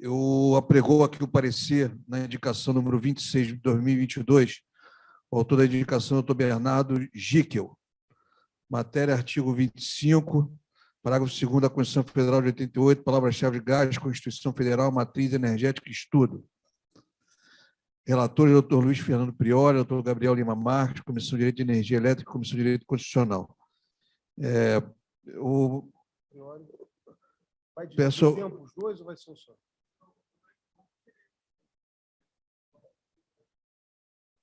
Eu apregou aqui o parecer na indicação número 26 de 2022, o autor da indicação é o Dr. Bernardo Gickel. Matéria, artigo 25, parágrafo 2º da Constituição Federal de 88, palavra-chave gás, Constituição Federal, matriz energética e estudo. Relator, doutor Luiz Fernando Priori, doutor Gabriel Lima Marques, Comissão de Direito de Energia Elétrica e Comissão de Direito Constitucional. Vai dividir o tempo, os dois, ou vai ser um só?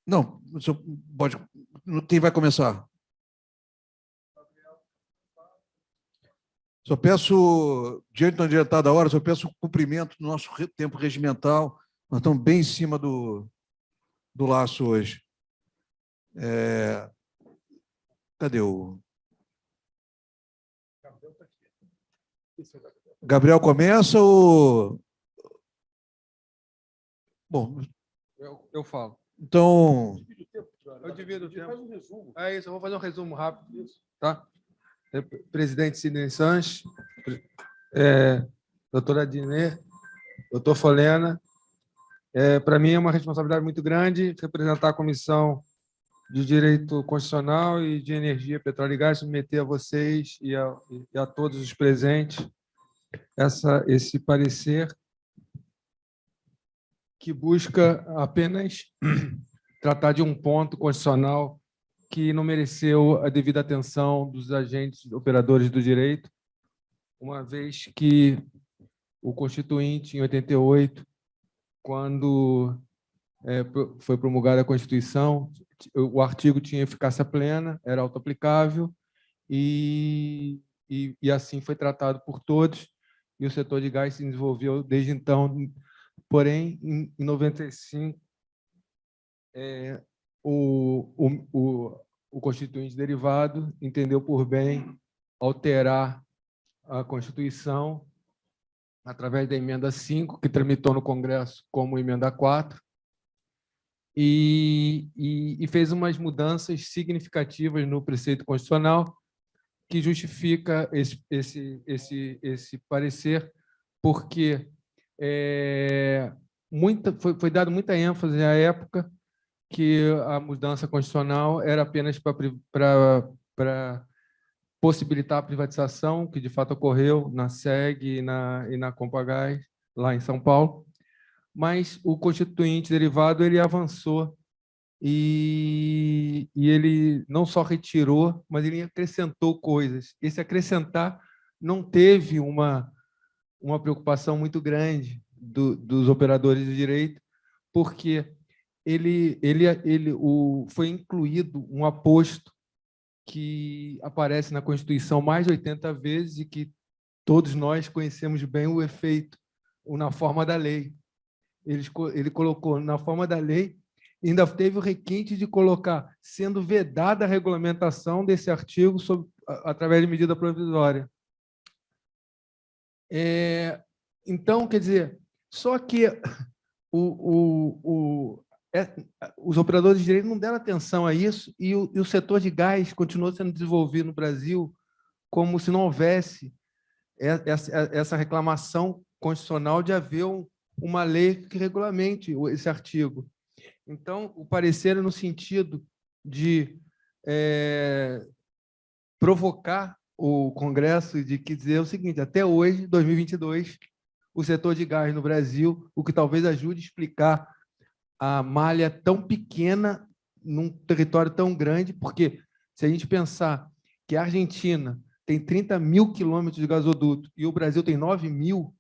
Não, pode. Quem vai começar? Só peço, diante da adiantada hora, só peço o cumprimento do nosso tempo regimental. Nós estamos bem em cima do laço hoje. Cadê o... Gabriel começa ou... Bom... Eu falo. Então... Eu divido o tempo. Faz um resumo. É isso, eu vou fazer um resumo rápido. Tá? Presidente Sidney Sanches, doutora Adnet, doutor Folena. Para mim é uma responsabilidade muito grande representar a Comissão de Direito Constitucional e de Energia, Petróleo e Gás, submeter a vocês e a todos os presentes esse parecer que busca apenas tratar de um ponto constitucional que não mereceu a devida atenção dos agentes operadores do direito, uma vez que o Constituinte, em 88, quando foi promulgada a Constituição, o artigo tinha eficácia plena, era autoaplicável, e assim foi tratado por todos, e o setor de gás se desenvolveu desde então. Porém, em 95, o Constituinte derivado entendeu por bem alterar a Constituição através da emenda 5, que tramitou no Congresso como emenda 4, e fez umas mudanças significativas no preceito constitucional que justifica esse parecer, porque foi dado muita ênfase à época que a mudança constitucional era apenas para possibilitar a privatização, que de fato ocorreu na SEG e na Compagás, lá em São Paulo, mas o Constituinte derivado ele avançou e ele não só retirou, mas ele acrescentou coisas. Esse acrescentar não teve uma preocupação muito grande dos operadores de direito, porque foi incluído um aposto que aparece na Constituição mais de 80 vezes e que todos nós conhecemos bem o efeito na forma da lei. Ele colocou na forma da lei, ainda teve o requinte de colocar, sendo vedada a regulamentação desse artigo através de medida provisória. Então, quer dizer, só que os operadores de direito não deram atenção a isso e o setor de gás continuou sendo desenvolvido no Brasil como se não houvesse essa reclamação constitucional de haver uma lei que regulamente esse artigo. Então, o parecer é no sentido de provocar o Congresso de dizer o seguinte: até hoje, 2022, o setor de gás no Brasil, o que talvez ajude a explicar a malha tão pequena num território tão grande, porque se a gente pensar que a Argentina tem 30 mil quilômetros de gasoduto e o Brasil tem 9 mil,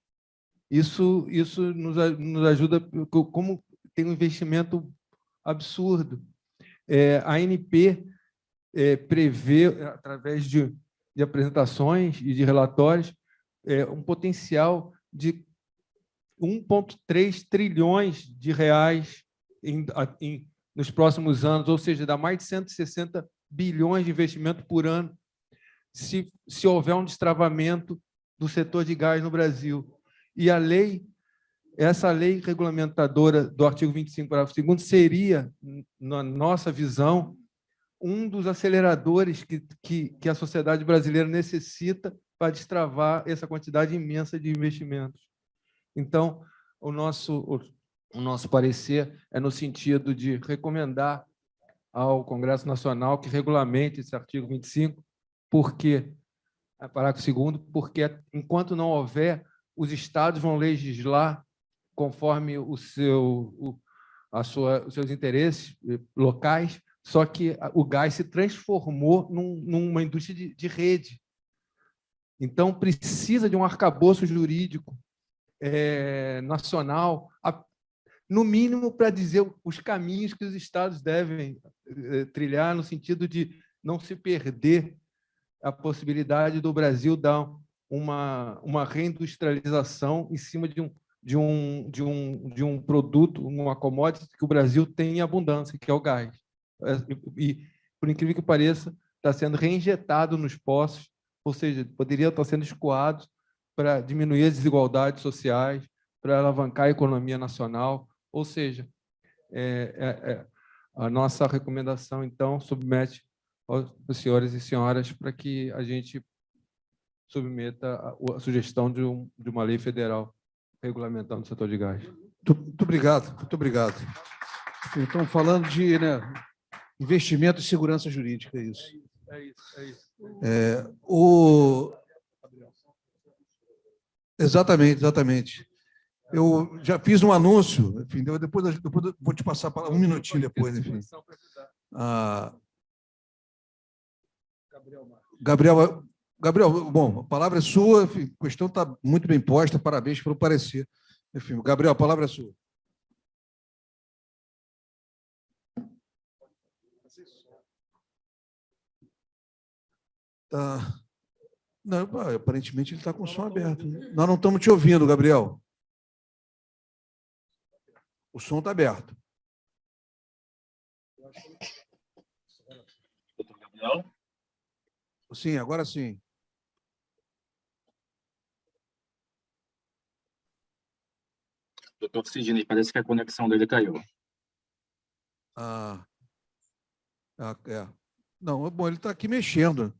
isso nos ajuda, como tem um investimento absurdo. A ANP prevê, através de apresentações e de relatórios, um potencial de 1,3 trilhões de reais nos próximos anos, ou seja, dá mais de 160 bilhões de investimento por ano, se houver um destravamento do setor de gás no Brasil. E essa lei regulamentadora do artigo 25, parágrafo 2º, seria, na nossa visão, um dos aceleradores que a sociedade brasileira necessita para destravar essa quantidade imensa de investimentos. Então, o nosso parecer é no sentido de recomendar ao Congresso Nacional que regulamente esse artigo 25, porque, parágrafo 2º, porque enquanto não houver, os estados vão legislar conforme os seus interesses locais, só que o gás se transformou numa indústria de rede. Então, precisa de um arcabouço jurídico nacional, no mínimo para dizer os caminhos que os estados devem trilhar, no sentido de não se perder a possibilidade do Brasil dar uma reindustrialização em cima de um produto, uma commodity que o Brasil tem em abundância, que é o gás. E, por incrível que pareça, está sendo reinjetado nos poços, ou seja, poderia estar sendo escoado para diminuir as desigualdades sociais, para alavancar a economia nacional. Ou seja, a nossa recomendação, então, submete aos senhores e senhoras para que a gente submeta a sugestão de uma lei federal regulamentando o setor de gás. Muito obrigado, muito obrigado. Estamos falando de investimento e segurança jurídica, é isso. É isso. Exatamente. Eu já fiz um anúncio, enfim, depois eu vou te passar um minutinho depois, enfim. Gabriel, bom, a palavra é sua, enfim, a questão está muito bem posta, parabéns pelo parecer. Enfim, Gabriel, a palavra é sua. Não, aparentemente ele está com o som aberto. Nós não estamos te ouvindo, Gabriel. O som está aberto. Gabriel? Sim, agora sim. Doutor Sidney, parece que a conexão dele caiu. Não, bom, ele está aqui mexendo.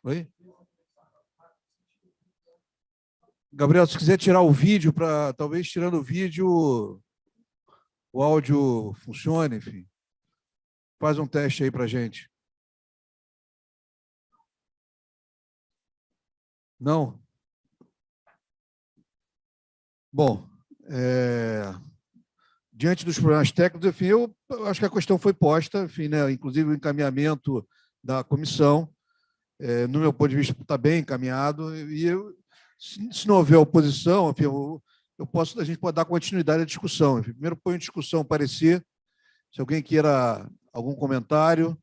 Oi? Gabriel, se quiser tirar o vídeo, para talvez tirando o vídeo, o áudio funcione, enfim. Faz um teste aí para a gente. Não? Bom, diante dos problemas técnicos, enfim, eu acho que a questão foi posta, enfim, né, inclusive o encaminhamento da comissão, no meu ponto de vista, está bem encaminhado, e se não houver oposição, enfim, a gente pode dar continuidade à discussão. Enfim, primeiro põe em discussão o parecer, se alguém queira algum comentário.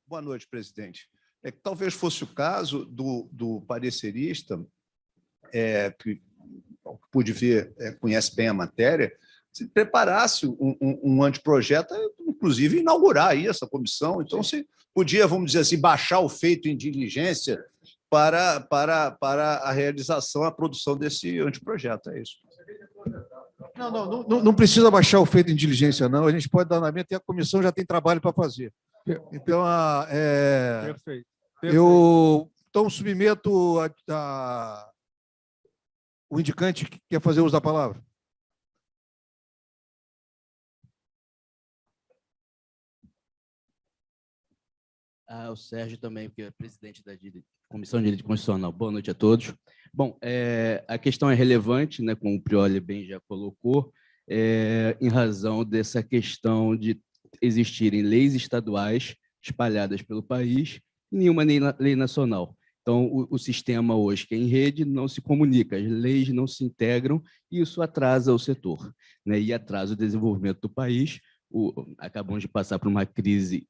Boa noite, presidente. Talvez fosse o caso do parecerista, que pude ver, conhece bem a matéria, se preparasse um anteprojeto, inclusive inaugurar aí essa comissão. Então, se podia, vamos dizer assim, baixar o feito em diligência para a realização, a produção desse anteprojeto. É isso. Não precisa baixar o feito em diligência, não. A gente pode dar andamento e a comissão já tem trabalho para fazer. Então, Perfeito. Eu então submeto o indicante que quer fazer uso da palavra. O Sérgio também, que é presidente da Comissão de Direito Constitucional. Boa noite a todos. Bom, a questão é relevante, né, como o Prioli bem já colocou, em razão dessa questão de existirem leis estaduais espalhadas pelo país e nenhuma lei nacional. Então, o sistema hoje, que é em rede, não se comunica, as leis não se integram e isso atrasa o setor, né, e atrasa o desenvolvimento do país. Acabamos de passar por uma crise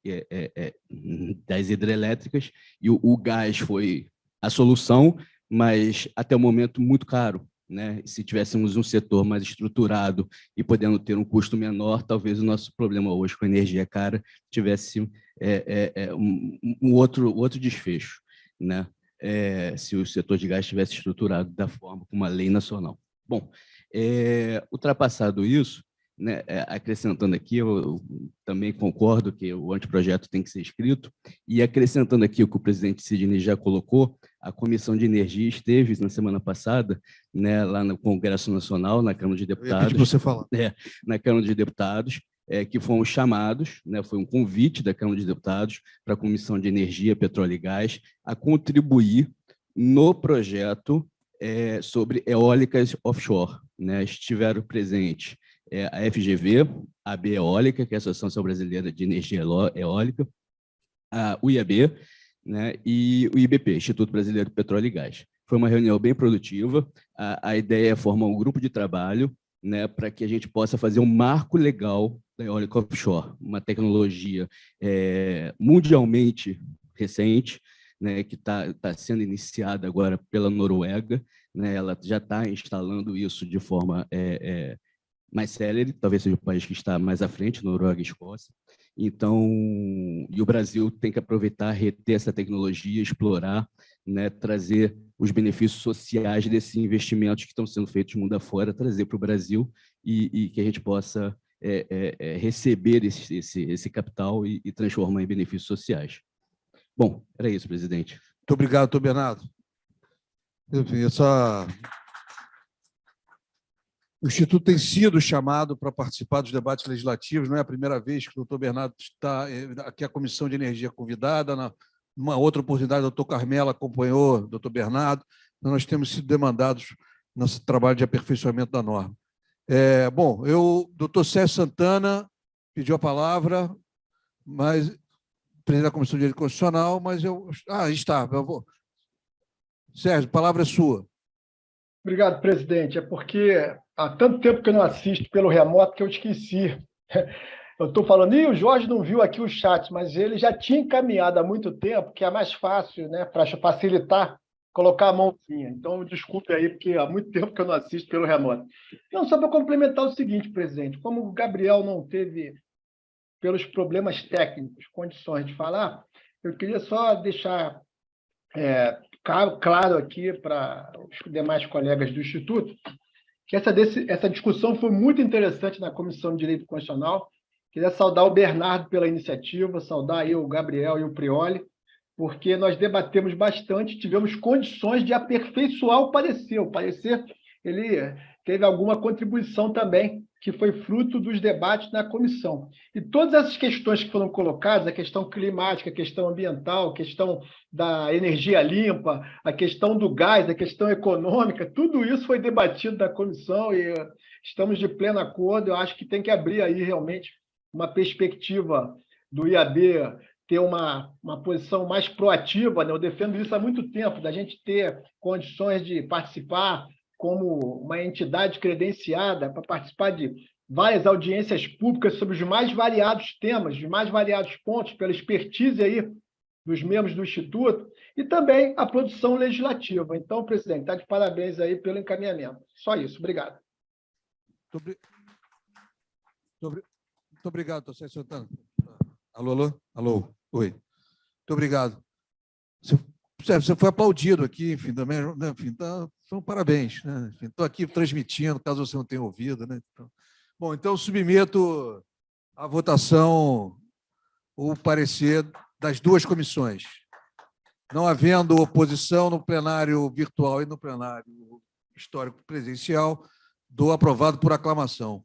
das hidrelétricas e o gás foi a solução, mas até o momento muito caro, né? Se tivéssemos um setor mais estruturado e podendo ter um custo menor, talvez o nosso problema hoje com a energia cara tivesse um outro desfecho, né? se o setor de gás estivesse estruturado da forma como uma lei nacional. Bom, ultrapassado isso, né, acrescentando aqui, eu também concordo que o anteprojeto tem que ser escrito, e acrescentando aqui o que o presidente Sidney já colocou, a Comissão de Energia esteve na semana passada, né, lá no Congresso Nacional, na Câmara de Deputados. Você falar. Na Câmara de Deputados, que foram chamados, né, foi um convite da Câmara de Deputados para a Comissão de Energia, Petróleo e Gás a contribuir no projeto sobre eólicas offshore, né? Estiveram presentes a FGV, a AB Eólica, que é a Associação Brasileira de Energia Eólica, a UIAB, né, e o IBP, Instituto Brasileiro de Petróleo e Gás. Foi uma reunião bem produtiva. A ideia é formar um grupo de trabalho, né, para que a gente possa fazer um marco legal da eólica offshore, uma tecnologia mundialmente recente, né, que está sendo iniciada agora pela Noruega, né, ela já está instalando isso de forma mais célere, talvez seja o país que está mais à frente, Noruega e Escócia. Então, e o Brasil tem que aproveitar, reter essa tecnologia, explorar, né, trazer os benefícios sociais desses investimentos que estão sendo feitos mundo afora, trazer para o Brasil e que a gente possa receber esse capital e transformar em benefícios sociais. Bom, era isso, presidente. Muito obrigado, doutor Bernardo. Enfim, o Instituto tem sido chamado para participar dos debates legislativos, não é a primeira vez que o doutor Bernardo está aqui, a Comissão de Energia convidada, numa outra oportunidade, o doutor Carmelo acompanhou o doutor Bernardo, então nós temos sido demandados no nosso trabalho de aperfeiçoamento da norma. Bom, o doutor Sérgio Santana pediu a palavra, mas presidente da Comissão de Direito Constitucional, mas está. Sérgio, a palavra é sua. Obrigado, presidente. É porque há tanto tempo que eu não assisto pelo remoto que eu esqueci. Eu estou falando, o Jorge não viu aqui o chat, mas ele já tinha encaminhado há muito tempo, que é mais fácil, né, para facilitar, colocar a mãozinha. Então, desculpe aí, porque há muito tempo que eu não assisto pelo remoto. Não, só para complementar o seguinte, presidente, como o Gabriel não teve, pelos problemas técnicos, condições de falar, eu queria só deixar claro aqui para os demais colegas do Instituto que essa discussão foi muito interessante na Comissão de Direito Constitucional. Queria saudar o Bernardo pela iniciativa, saudar aí o Gabriel e o Prioli, porque nós debatemos bastante, tivemos condições de aperfeiçoar o parecer. O parecer ele teve alguma contribuição também, que foi fruto dos debates na comissão. E todas essas questões que foram colocadas, a questão climática, a questão ambiental, a questão da energia limpa, a questão do gás, a questão econômica, tudo isso foi debatido na comissão e estamos de pleno acordo. Eu acho que tem que abrir aí realmente uma perspectiva do IAB ter uma posição mais proativa, né? Eu defendo isso há muito tempo, da gente ter condições de participar como uma entidade credenciada para participar de várias audiências públicas sobre os mais variados temas, os mais variados pontos, pela expertise aí dos membros do Instituto, e também a produção legislativa. Então, presidente, está de parabéns aí pelo encaminhamento. Só isso. Obrigado. Muito obrigado, doutor Sérgio Santana. Alô? Oi. Muito obrigado. Você foi aplaudido aqui, enfim, também, enfim, então, parabéns, né? Estou aqui transmitindo, caso você não tenha ouvido, né? Então submeto à votação o parecer das duas comissões. Não havendo oposição no plenário virtual e no plenário histórico presencial, dou aprovado por aclamação.